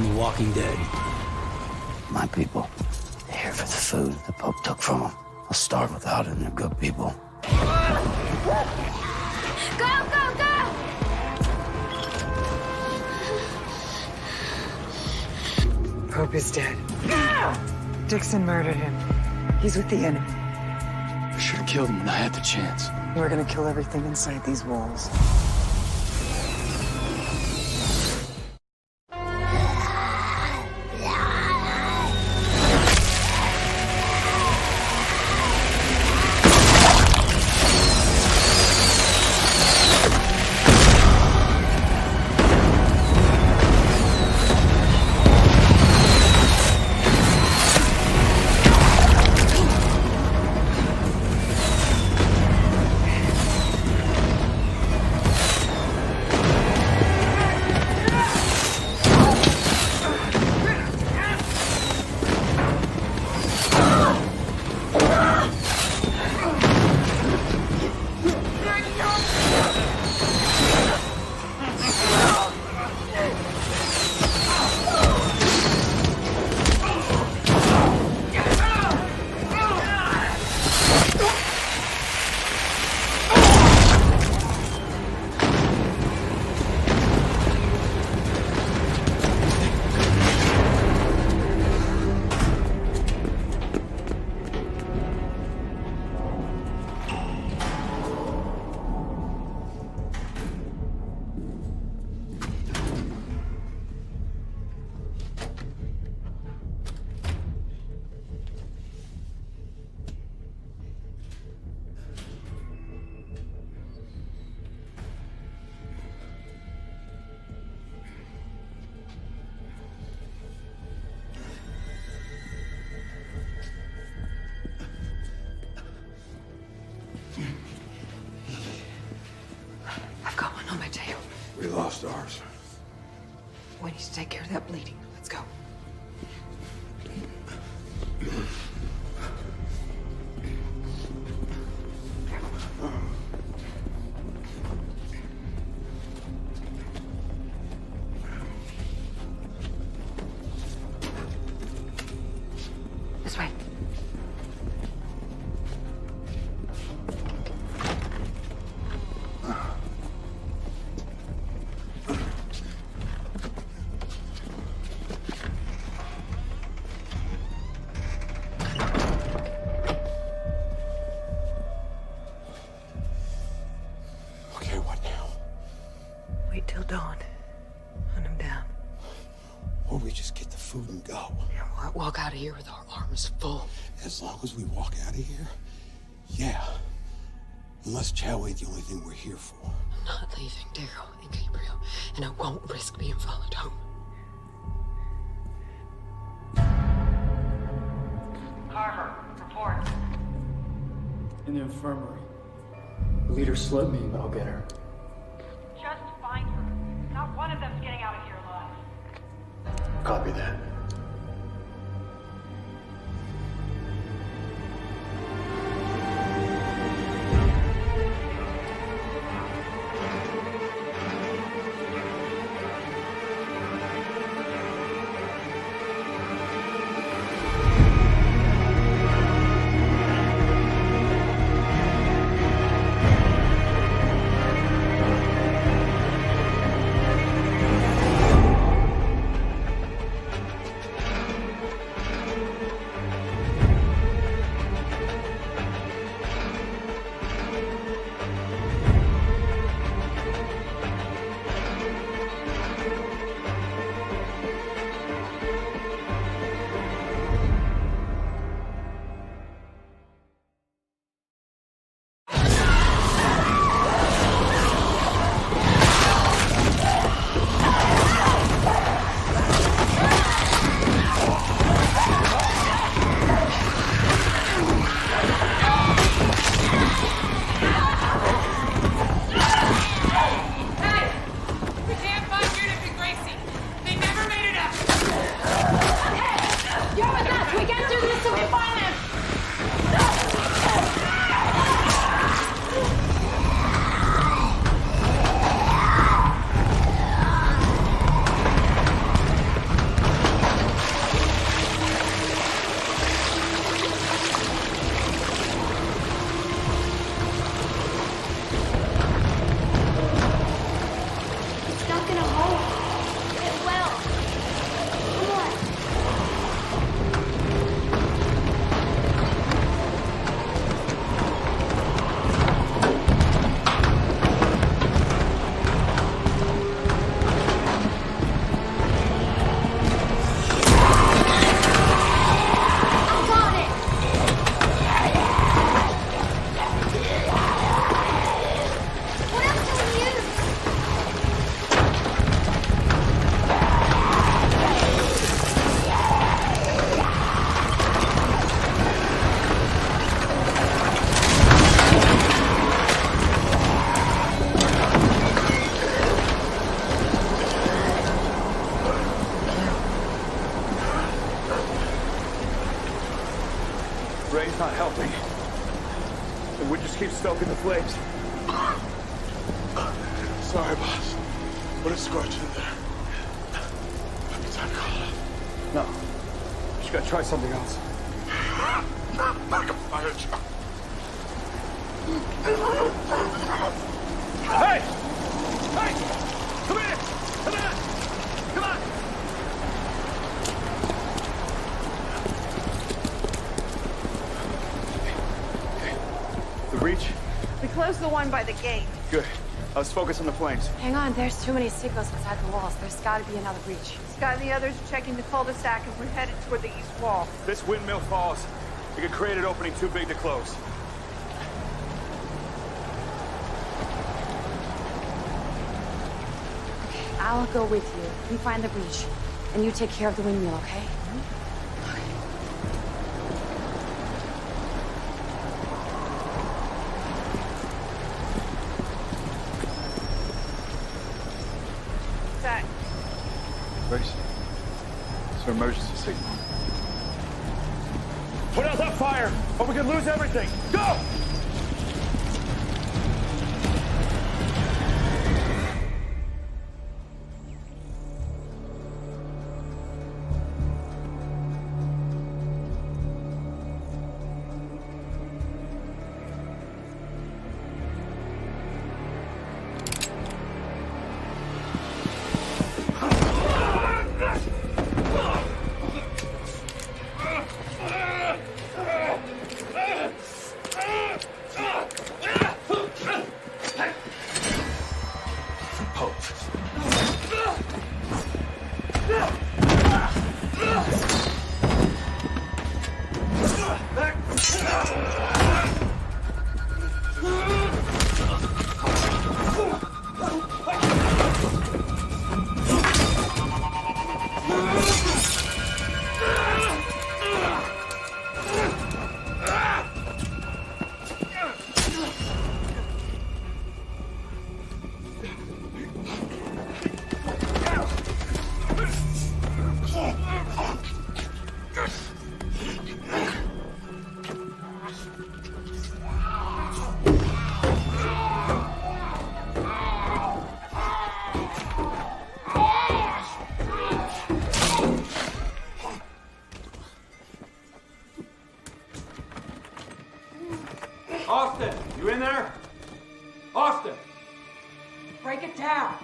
on The Walking Dead. My people, they're here for the food the Pope took from them. They'll starve without it, and they're good people. Go, go, go! Pope is dead. Dixon murdered him. He's with the enemy. I should have killed him when I had the chance. We're gonna kill everything inside these walls. I've got one on my tail. We lost ours. We need to take care of that bleeding. Let's go. This way. Okay, what now? Wait till dawn. Hunt him down. Or we just get the food and go. Yeah, we'll walk out of here with our arms full. As long as we walk out of here, yeah. Unless Chow ain't the only thing we're here for. I'm not leaving Daryl and Gabriel, and I won't risk being followed home. Carver, report. In the infirmary. The leader slipped me, but I'll get her. Just find her. Not one of them's getting out of here alive. Copy that. Rain's not helping. And we just keep stoking the flames. Sorry, boss. Put a scorch in there. Might be time to call it. No. Just gotta try something else. Like a fire truck. Hey! Hey! Come here! Come on! Come on! The reach? We closed the one by the gate. Good. Let's focus on the flames. Hang on, there's too many signals inside the walls. There's gotta be another breach. Scott and the others are checking the cul-de-sac, and we're headed toward the east wall. If this windmill falls, it could create an opening too big to close. I'll go with you. We find the breach. And you take care of the windmill, okay? What's that? Grace, it's an emergency signal. Put out that fire, or we could lose everything. Go! Austin, you in there? Austin! Break it down.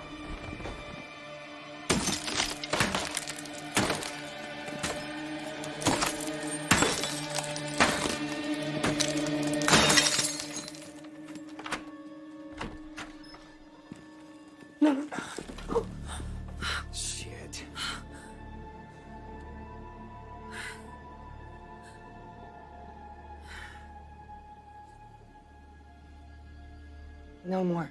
Shit. No more.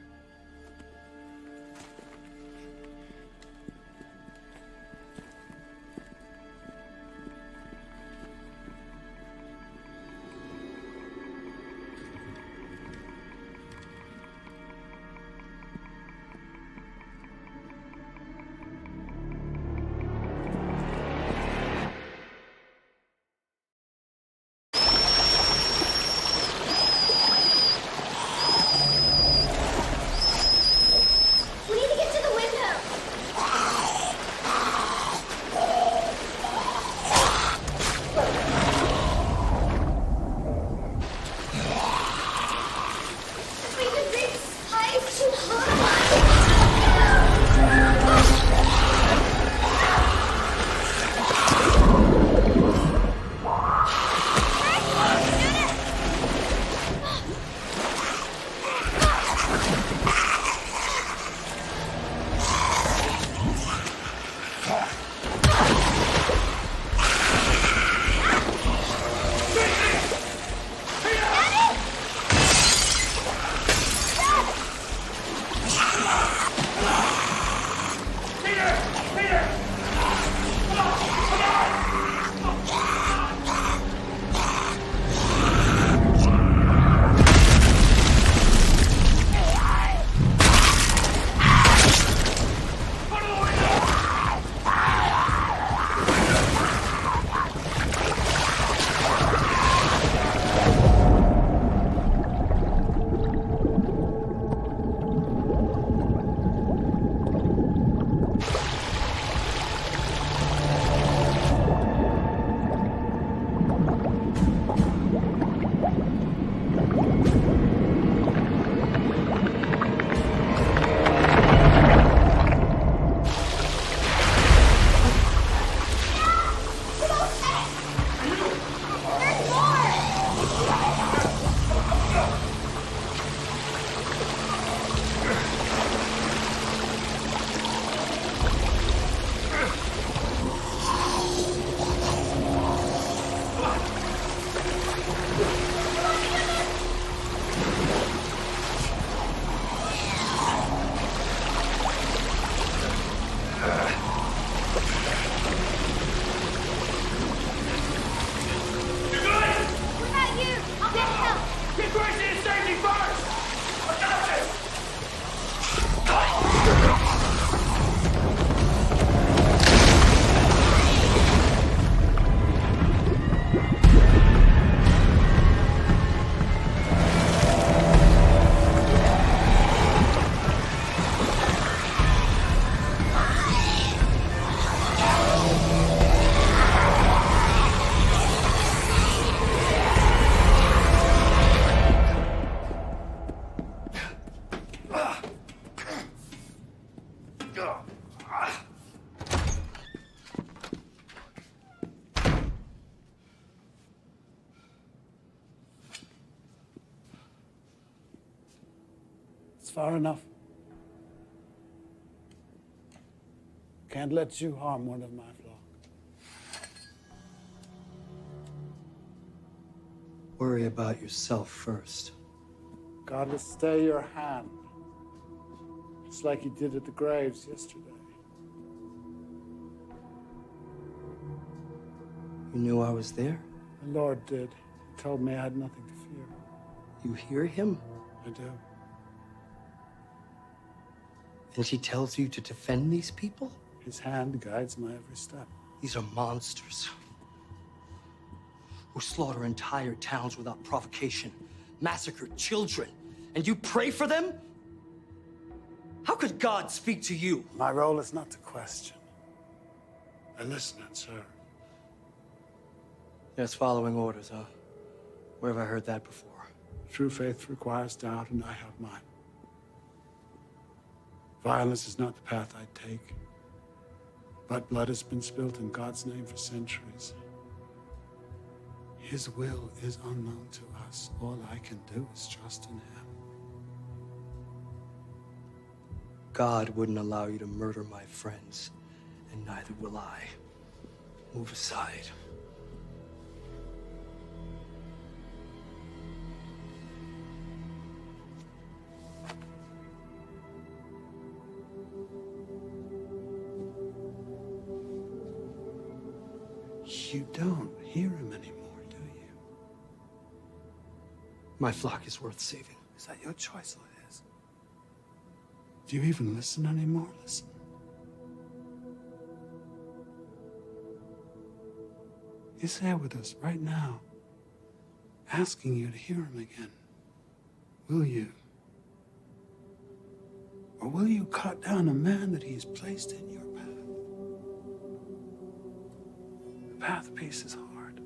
far enough. Can't let you harm one of my flock. Worry about yourself first. God will stay your hand, just like he did at the graves yesterday. You knew I was there? The Lord did. He told me I had nothing to fear. You hear him? I do. And he tells you to defend these people? His hand guides my every step. These are monsters who slaughter entire towns without provocation, massacre children, and you pray for them? How could God speak to you? My role is not to question. I listen and serve. Yes, following orders, huh? Where have I heard that before? True faith requires doubt, and I have mine. Violence is not the path I take. But blood has been spilled in God's name for centuries. His will is unknown to us. All I can do is trust in him. God wouldn't allow you to murder my friends, and neither will I. Move aside. You don't hear him anymore, do you? My flock is worth saving. Is that your choice, or his? Do you even listen anymore? Listen. He's there with us right now, asking you to hear him again. Will you? Or will you cut down a man that he's placed in your path? The path of peace is hard.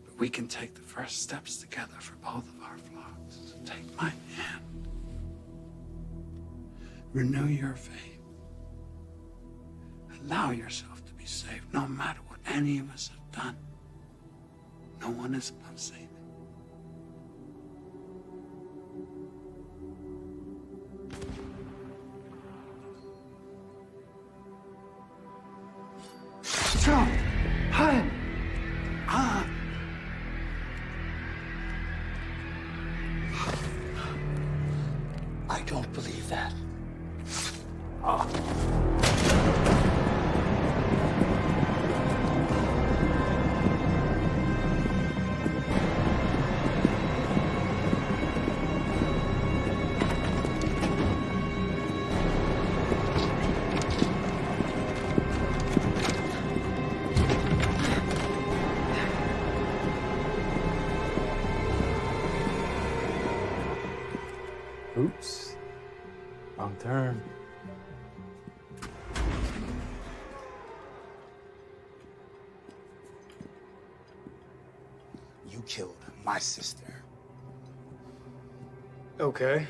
But we can take the first steps together for both of our flocks. So take my hand. Renew your faith. Allow yourself to be saved, no matter what any of us have done. No one is above saving. I don't believe that. Oops. Wrong turn. You killed my sister. Okay.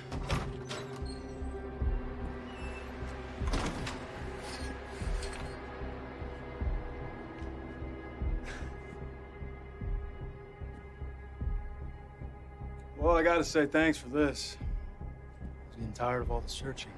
Well, I gotta say thanks for this. I'm getting tired of all the searching.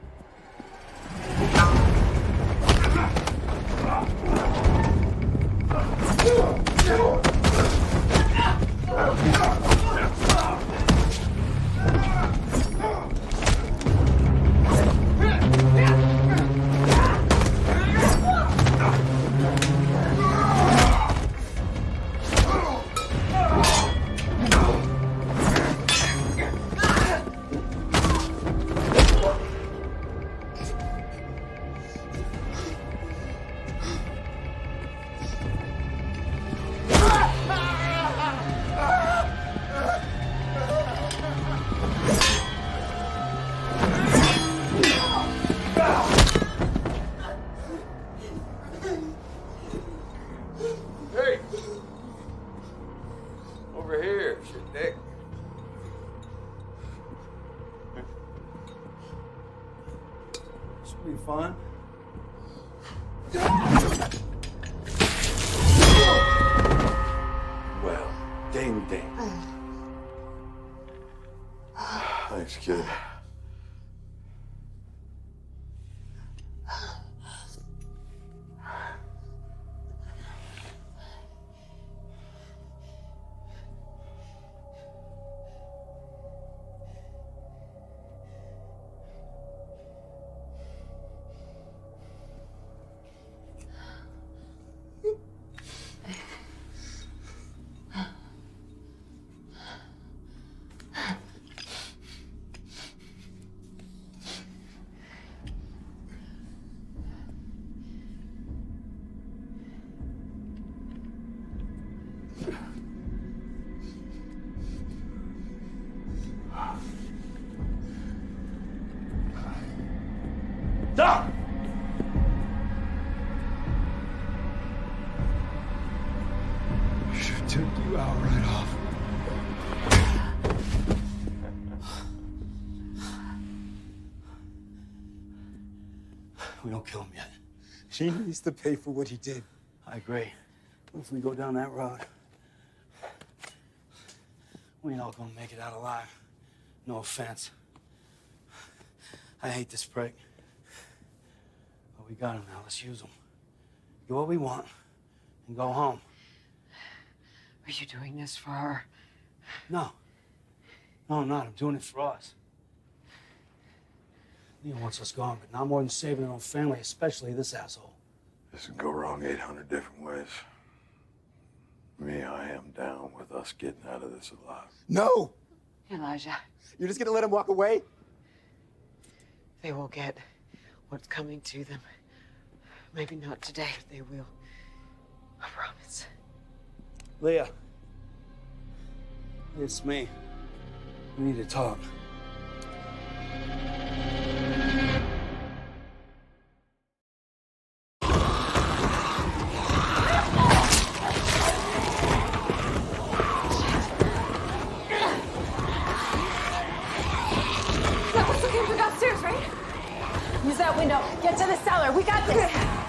Hey! Over here, shit dick. This will be fun. Well, ding ding. I Thanks, kid. Doc! I should have took you out right off. We don't kill him yet. He needs to pay for what he did. I agree. But if we go down that road, we ain't all gonna make it out alive. No offense. I hate this prick. But we got him now. Let's use him. Get what we want and go home. Are you doing this for her? No. No, I'm not. I'm doing it for us. Leah wants us gone, but not more than saving her own family, especially this asshole. This can go wrong 800 different ways. Me, I am down with us getting out of this alive. No! Elijah, You're just gonna let him walk away? they will get what's coming to them. Maybe not today, but they will. I promise. Leah. It's me. We need to talk. Use that window. Get to the cellar. We got this.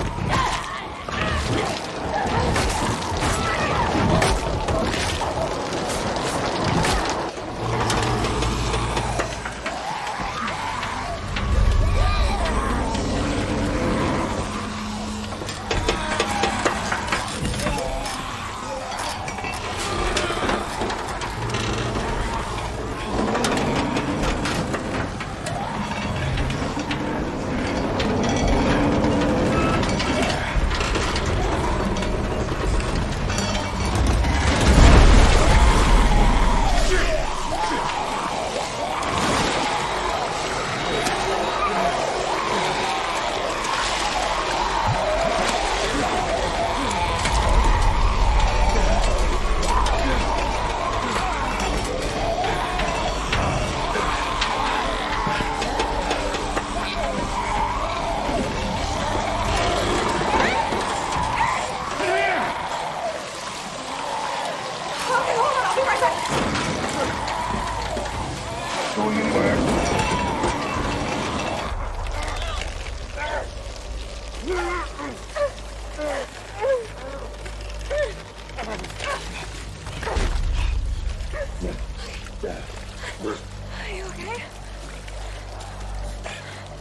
Are you okay?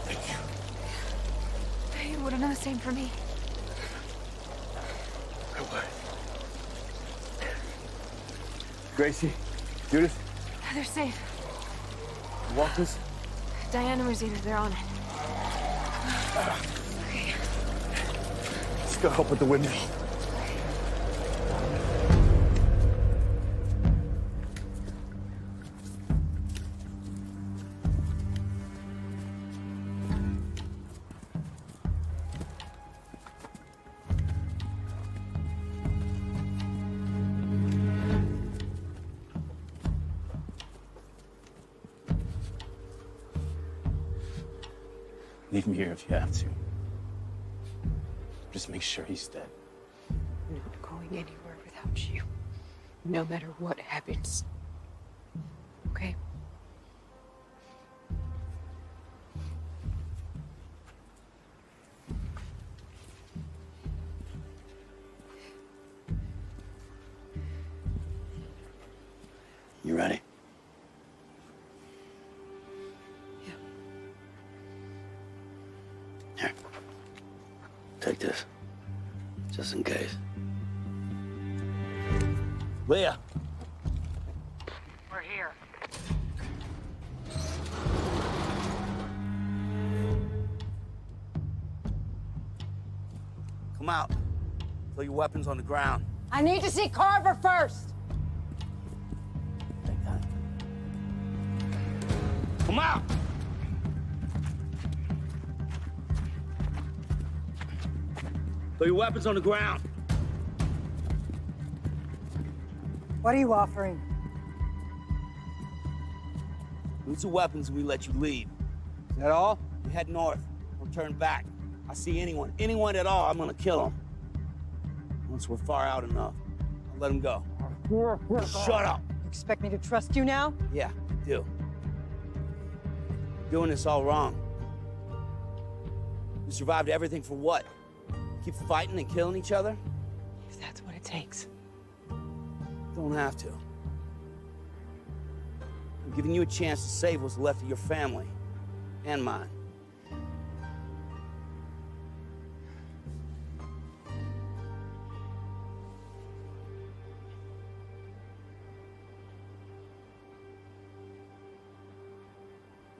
Thank you. You wouldn't know the same for me. I would. Gracie, Judith, They're safe. Walters. Diana and Rosita, they're on it. Let's go help with the window. Leave him here if you have to. Just make sure he's dead. I'm not going anywhere without you. No matter what happens. Okay? You ready? just in case. Leah! We're here. Come out. Throw your weapons on the ground. I need to see Carver first. Come out! Throw your weapons on the ground. What are you offering? Lose the weapons and we let you leave. Is that all? You head north. Don't turn back. I see anyone at all, I'm gonna kill them. Once we're far out enough, I'll let them go. Shut up! You expect me to trust you now? Yeah, I do. Doing this all wrong. We survived everything for what? Keep fighting and killing each other? If that's what it takes. Don't have to. I'm giving you a chance to save what's left of your family. And mine.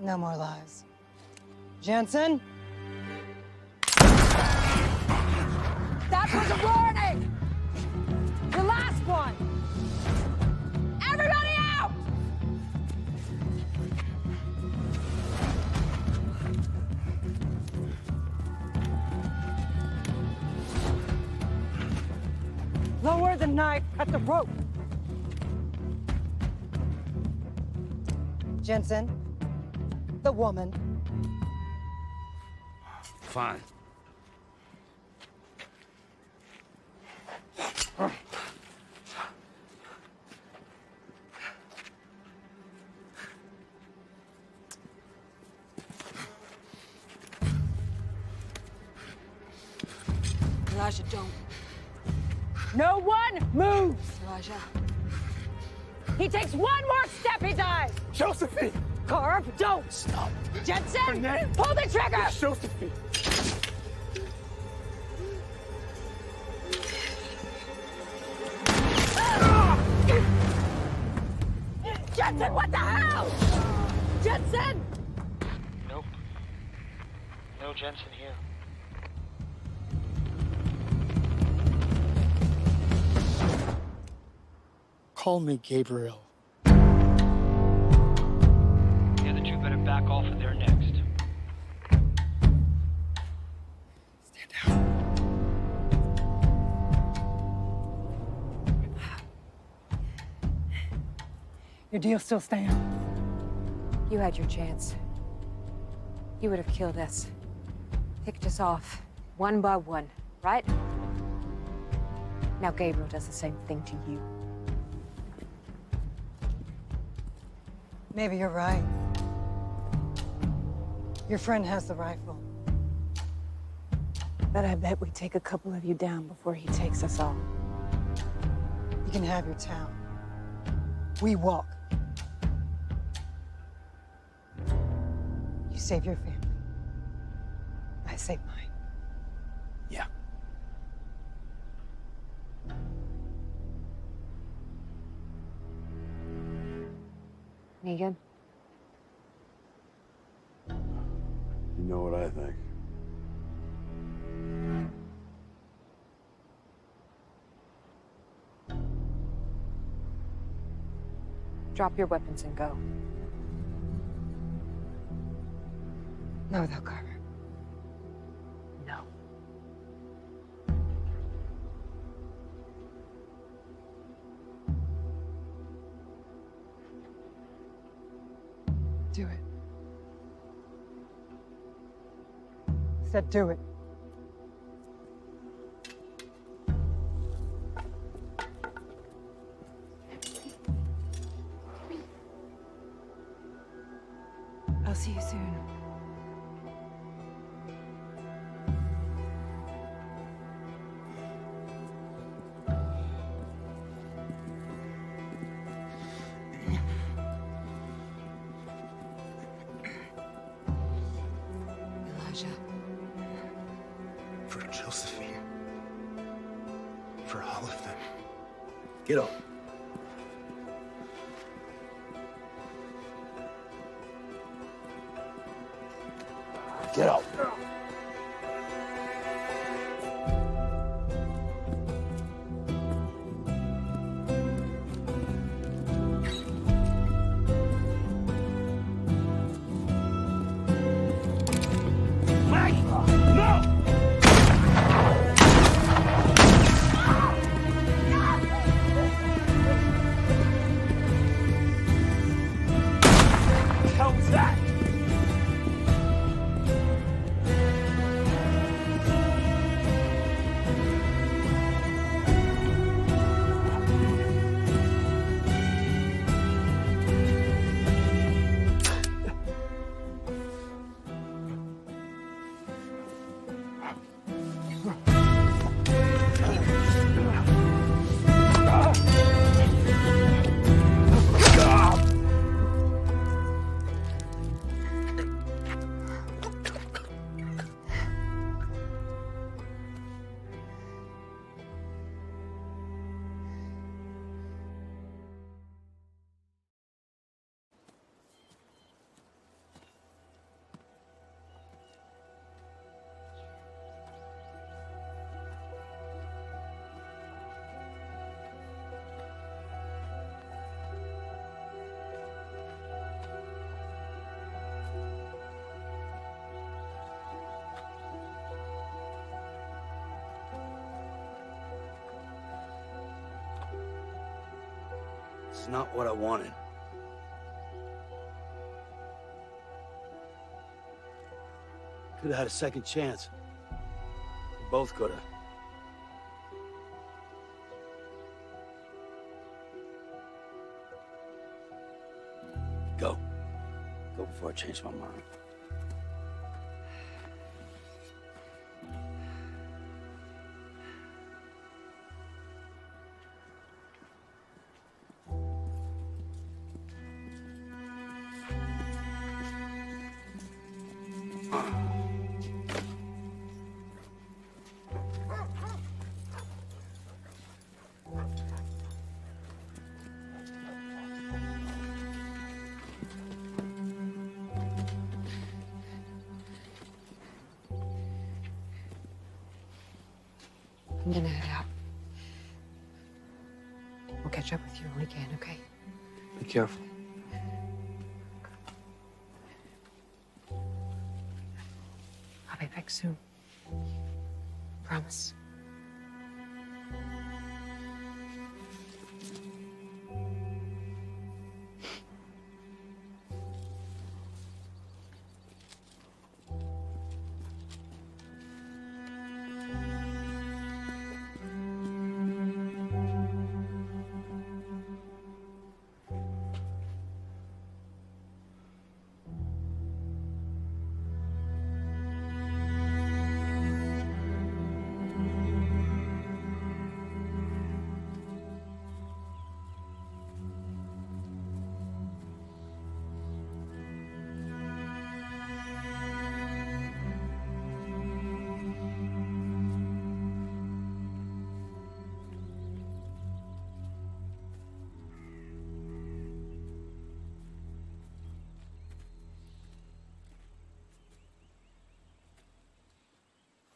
No more lies. Jensen? That was a warning! The last one! Everybody out! Lower the knife, cut the rope. Jensen, the woman. Fine. Elijah, don't. No one moves! Elijah. He takes one more step, he dies! Josephine! Carb, don't! Stop. Jensen! Her name? Pull the trigger! It's Josephine! Jensen, what the hell? Jensen! Nope. No Jensen here. Call me Gabriel. The other two better back off of there next. Stand down. Your deal still stands. You had your chance. You would have killed us. Picked us off, one by one, right? Now Gabriel does the same thing to you. Maybe you're right. Your friend has the rifle. But I bet we take a couple of you down before he takes us all. You can have your town. We walk. You save your family. I save mine. Yeah. Negan? You know what I think. Drop your weapons and go. Not without Carver. No. Do it. Said do it. I'll see you soon. Elijah. For Josephine. for all of them. Get up. Get up. It's not what I wanted. Could have had a second chance. We both could have. Go. Go before I change my mind. I'm gonna head out. We'll catch up with you when we can, okay? Be careful. I'll be back soon. Promise.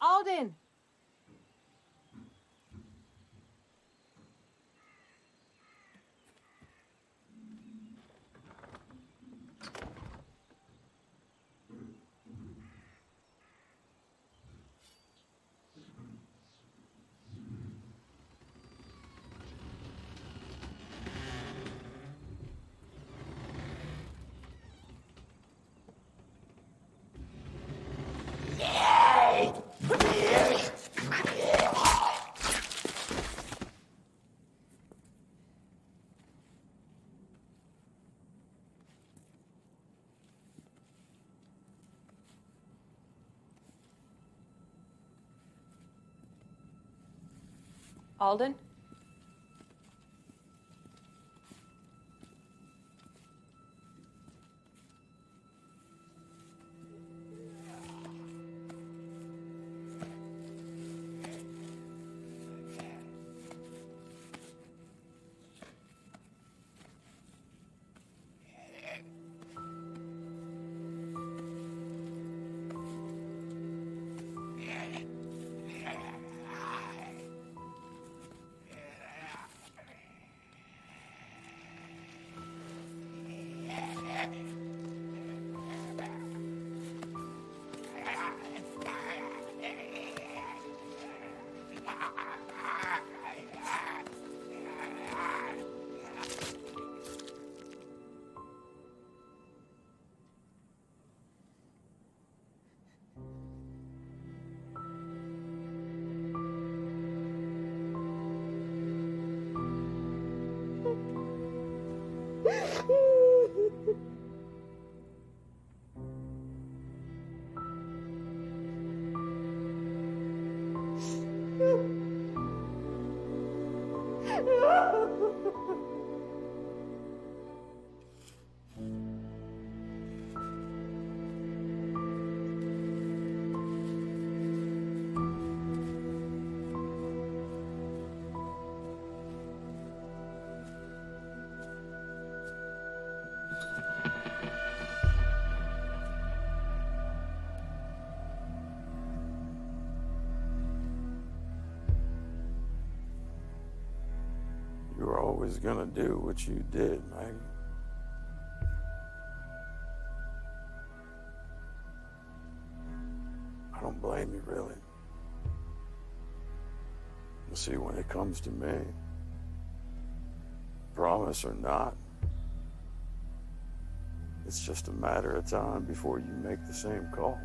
Alden! Alden? You were always gonna do what you did, Maggie. I don't blame you, really. You see, when it comes to me, promise or not, it's just a matter of time before you make the same call.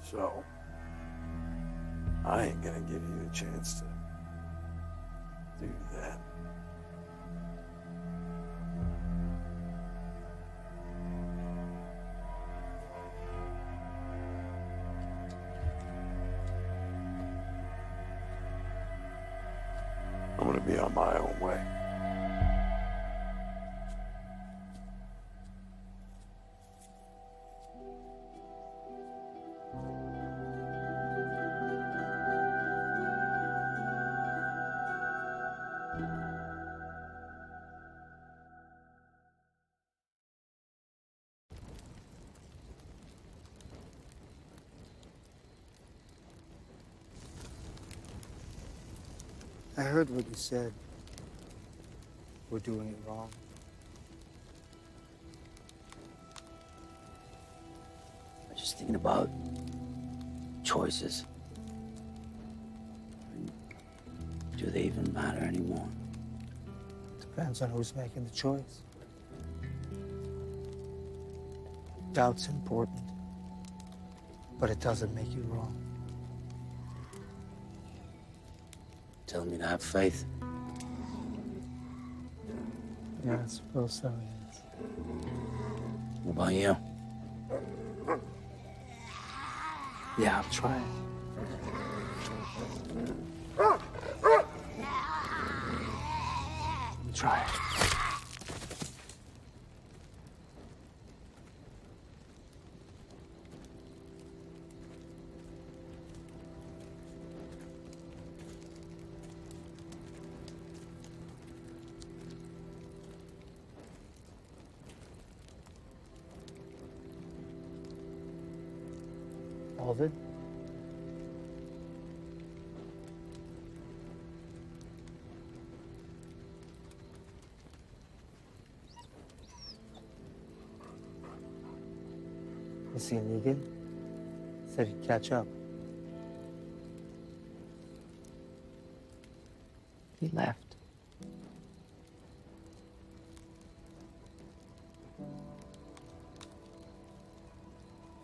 So, I ain't gonna give you a chance to do that. I'm gonna be on my own way. I heard what you said. We're doing it wrong. I'm just thinking about choices. Do they even matter anymore? Depends on who's making the choice. Doubt's important, but it doesn't make you wrong. Telling me to have faith. Yeah, I suppose so, yes. What about you? Yeah, I'm trying. I'm trying. Alden? You see Negan? Said he'd catch up. He left.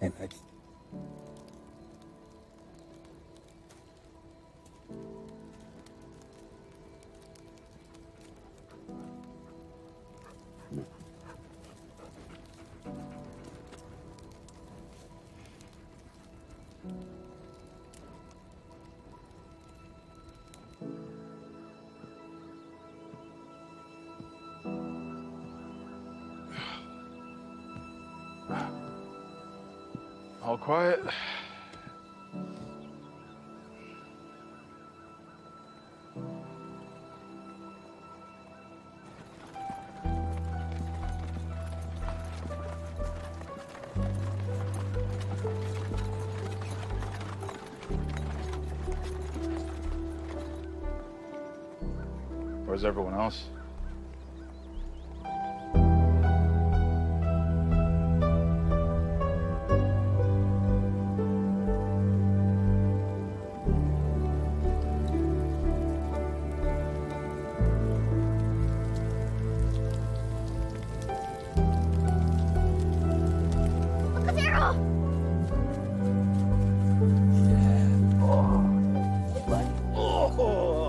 Hey, Maggie. All quiet? Where's everyone else?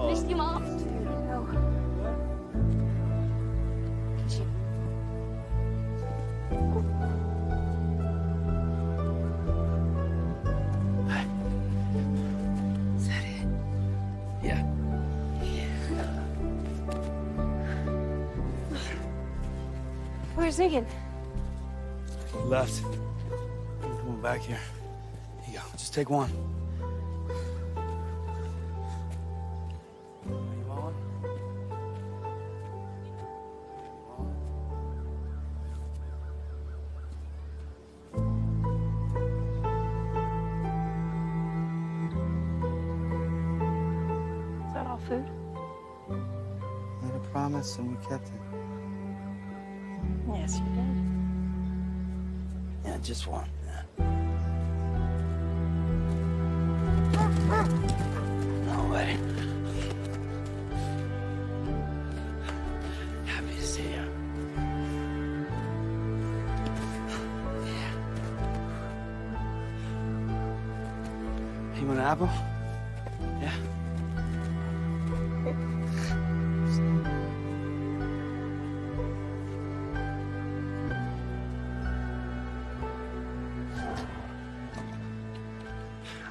Nicht gemacht. No. thinking? Left. Come on back here. Here you go. Just take one. Is that all food? Made a promise and we kept it. Yes, you did. Yeah, just one. Yeah. No way. Happy to see you. Yeah. You want an apple? Yeah.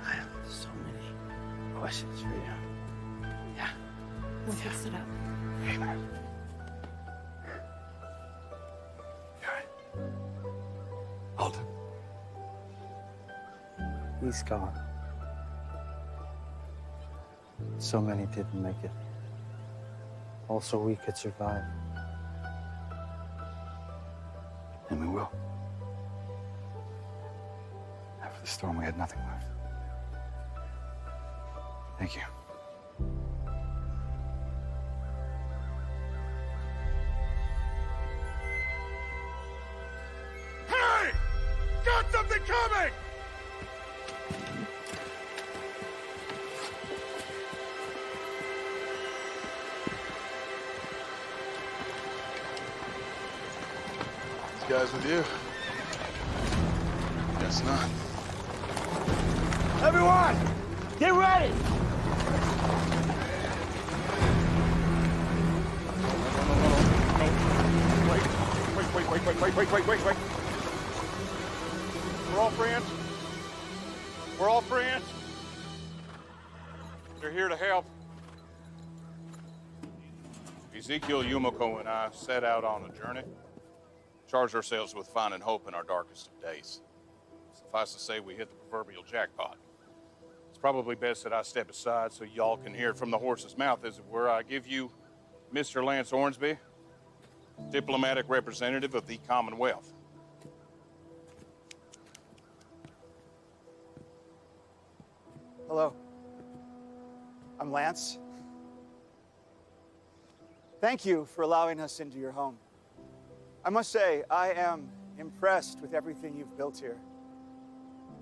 I have so many questions for you. Yeah. We'll fix it up. Hey, man. Alden. He's gone. So many didn't make it. Also, we could survive. And we will. After the storm, we had nothing left. Thank you. Hey! Got something coming! These guys with you? Guess not. Everyone, get ready! Wait. We're all friends. We're all friends. They're here to help. Ezekiel, Yumiko, and I set out on a journey. Charged ourselves with finding hope in our darkest of days. Suffice to say, we hit the proverbial jackpot. It's probably best that I step aside so y'all can hear it from the horse's mouth, as it were. I give you Mr. Lance Ormsby, diplomatic representative of the Commonwealth. Hello. I'm Lance. Thank you for allowing us into your home. I must say, I am impressed with everything you've built here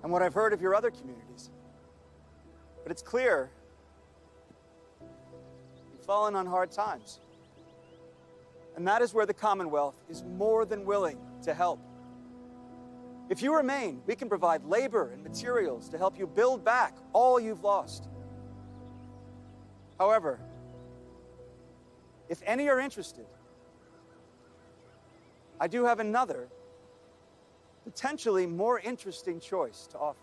and what I've heard of your other communities. But it's clear you've fallen on hard times. And that is where the Commonwealth is more than willing to help. If you remain, we can provide labor and materials to help you build back all you've lost. However, if any are interested, I do have another, potentially more interesting choice to offer.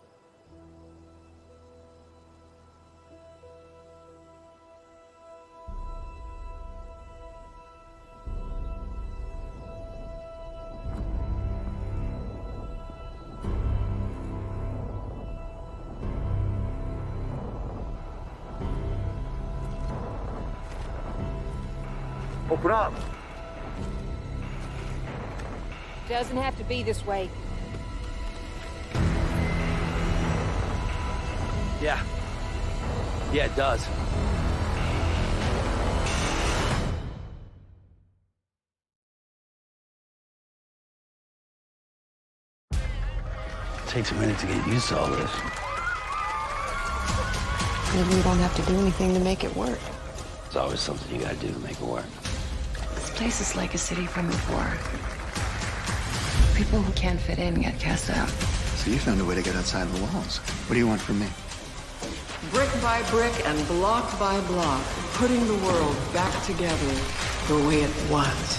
Open up. Doesn't have to be this way. Yeah. Yeah, it does. It takes a minute to get used to all this. Maybe we don't have to do anything to make it work. There's always something you gotta do to make it work. This place is like a city from before. People who can't fit in get cast out. So you found a way to get outside the walls. What do you want from me? Brick by brick and block by block, putting the world back together the way it was.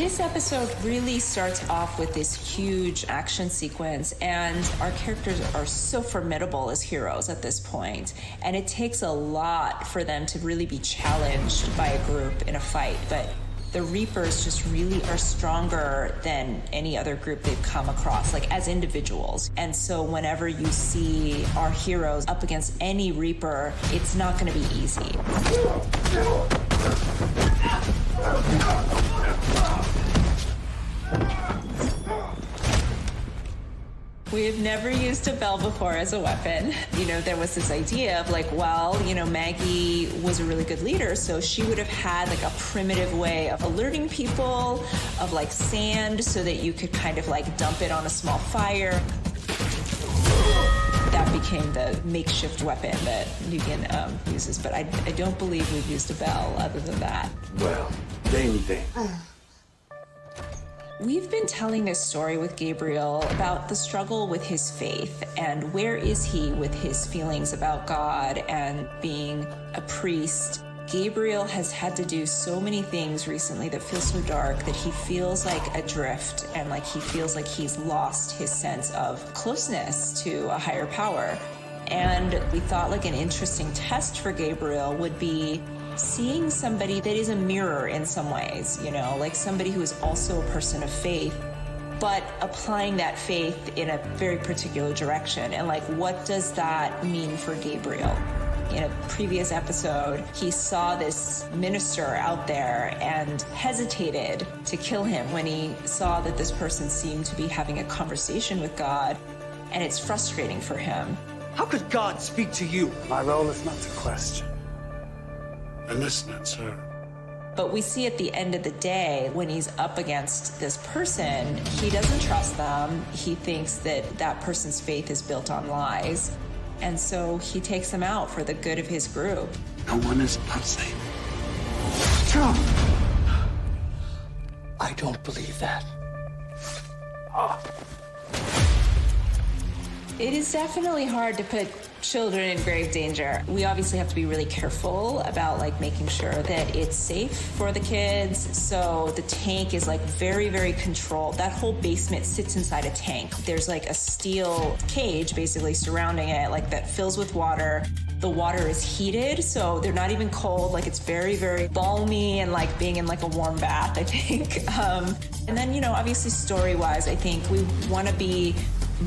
This episode really starts off with this huge action sequence, and our characters are so formidable as heroes at this point, and it takes a lot for them to really be challenged by a group in a fight, but the Reapers just really are stronger than any other group they've come across, like as individuals. And so whenever you see our heroes up against any Reaper, it's not going to be easy. We've never used a bell before as a weapon. You know, there was this idea of like, well, you know, Maggie was a really good leader, so she would have had like a primitive way of alerting people, of like sand, so that you could kind of like dump it on a small fire. That became the makeshift weapon that Negan uses, but I don't believe we've used a bell other than that. Well, ding ding. We've been telling this story with Gabriel about the struggle with his faith and where is he with his feelings about God and being a priest. Gabriel has had to do so many things recently that feel so dark that he feels like adrift and like he feels like he's lost his sense of closeness to a higher power. And we thought like an interesting test for Gabriel would be seeing somebody that is a mirror in some ways, you know, like somebody who is also a person of faith, but applying that faith in a very particular direction. And like, what does that mean for Gabriel? In a previous episode, he saw this minister out there and hesitated to kill him when he saw that this person seemed to be having a conversation with God, and it's frustrating for him. How could God speak to you? My role is not to question. I listen and serve. But we see at the end of the day, when he's up against this person, he doesn't trust them. He thinks that that person's faith is built on lies. And so he takes them out for the good of his group. No one is not safe. I don't believe that. It is definitely hard to put children in grave danger. We obviously have to be really careful about like making sure that it's safe for the kids. So the tank is like very, very controlled. That whole basement sits inside a tank. There's like a steel cage basically surrounding it, like that fills with water. The water is heated, so they're not even cold. Like it's very, very balmy and like being in like a warm bath, I think. And then, you know, obviously story-wise, I think we want to be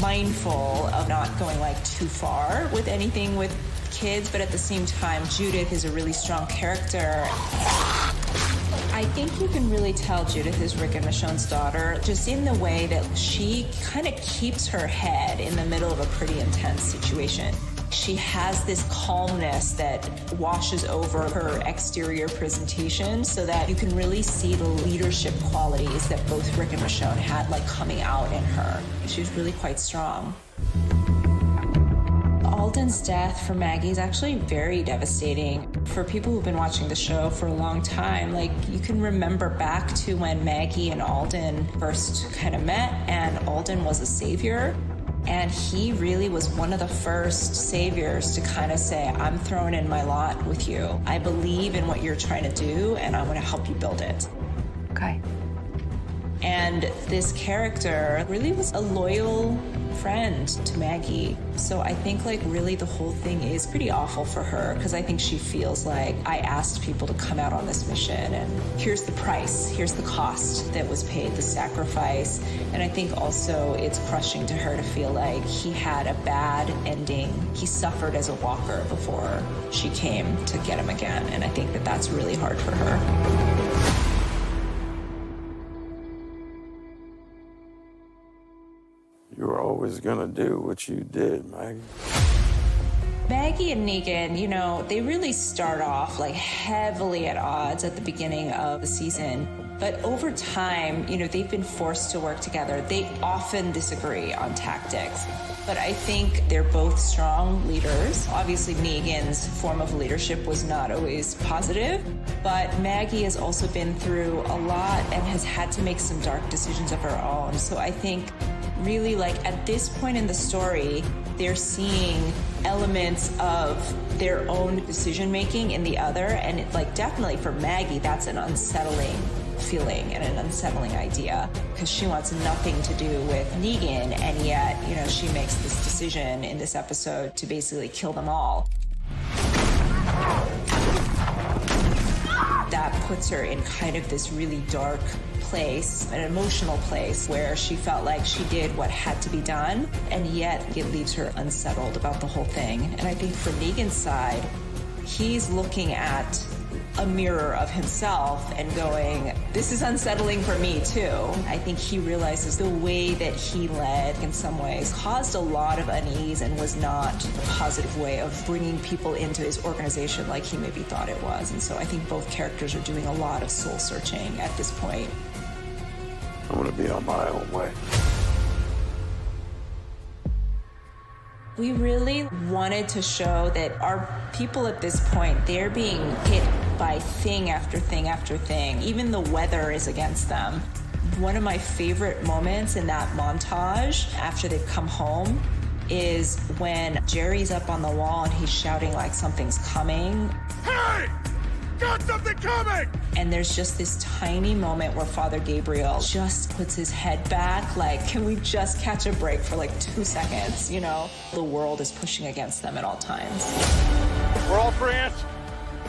mindful of not going like too far with anything with kids, but at the same time, Judith is a really strong character. I think you can really tell Judith is Rick and Michonne's daughter just in the way that she kind of keeps her head in the middle of a pretty intense situation. She has this calmness that washes over her exterior presentation so that you can really see the leadership qualities that both Rick and Michonne had like coming out in her. She was really quite strong. Alden's death for Maggie is actually very devastating. For people who've been watching the show for a long time, like you can remember back to when Maggie and Alden first kind of met, and Alden was a savior. And he really was one of the first saviors to kind of say, I'm throwing in my lot with you. I believe in what you're trying to do, and I'm going to help you build it. Okay. And this character really was a loyal friend to Maggie. So I think like really the whole thing is pretty awful for her, because I think she feels like I asked people to come out on this mission and here's the price, here's the cost that was paid, the sacrifice. And I think also it's crushing to her to feel like he had a bad ending. He suffered as a walker before she came to get him again. And I think that that's really hard for her. You were always gonna do what you did, Maggie. Maggie and Negan, you know, they really start off like heavily at odds at the beginning of the season. But over time, you know, they've been forced to work together. They often disagree on tactics. But I think they're both strong leaders. Obviously, Negan's form of leadership was not always positive, but Maggie has also been through a lot and has had to make some dark decisions of her own. So I think really like at this point in the story, they're seeing elements of their own decision making in the other. And it, like definitely for Maggie, that's an unsettling feeling and an unsettling idea because she wants nothing to do with Negan, and yet, you know, she makes this decision in this episode to basically kill them all. That puts her in kind of this really dark place, an emotional place, where she felt like she did what had to be done, and yet it leaves her unsettled about the whole thing. And I think for Negan's side, he's looking at a mirror of himself and going, this is unsettling for me too. I think he realizes the way that he led in some ways caused a lot of unease and was not a positive way of bringing people into his organization like he maybe thought it was. And so I think both characters are doing a lot of soul searching at this point. I'm gonna be on my own way. We really wanted to show that our people at this point, they're being hit by thing after thing after thing. Even the weather is against them. One of my favorite moments in that montage after they've come home is when Jerry's up on the wall and he's shouting like something's coming. Hey! Got something coming! And there's just this tiny moment where Father Gabriel just puts his head back, like, can we just catch a break for like 2 seconds, you know? The world is pushing against them at all times. We're all friends.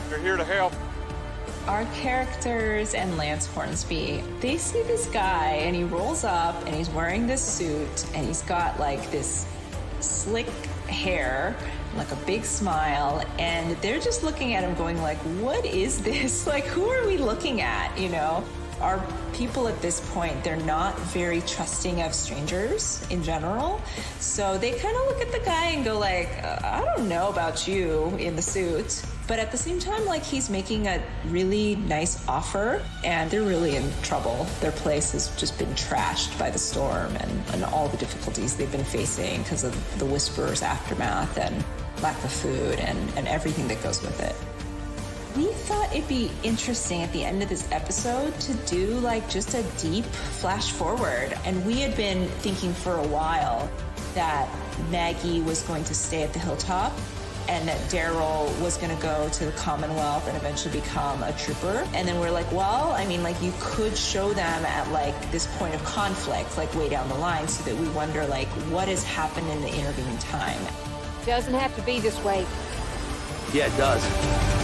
They're here to help. Our characters and Lance Hornsby, they see this guy and he rolls up and he's wearing this suit and he's got like this slick hair, like a big smile, and they're just looking at him going like, what is this? Like, who are we looking at, you know? Our people at this point, they're not very trusting of strangers in general. So they kind of look at the guy and go like, I don't know about you in the suit. But at the same time, like, he's making a really nice offer and they're really in trouble. Their place has just been trashed by the storm and all the difficulties they've been facing because of the Whisperer's aftermath and lack of food and everything that goes with it. We thought it'd be interesting at the end of this episode to do like just a deep flash forward. And we had been thinking for a while that Maggie was going to stay at the hilltop and that Daryl was going to go to the Commonwealth and eventually become a trooper. And then we're like, well, I mean, like, you could show them at like this point of conflict, like way down the line, so that we wonder like what has happened in the intervening time. Doesn't have to be this way. Yeah, it does.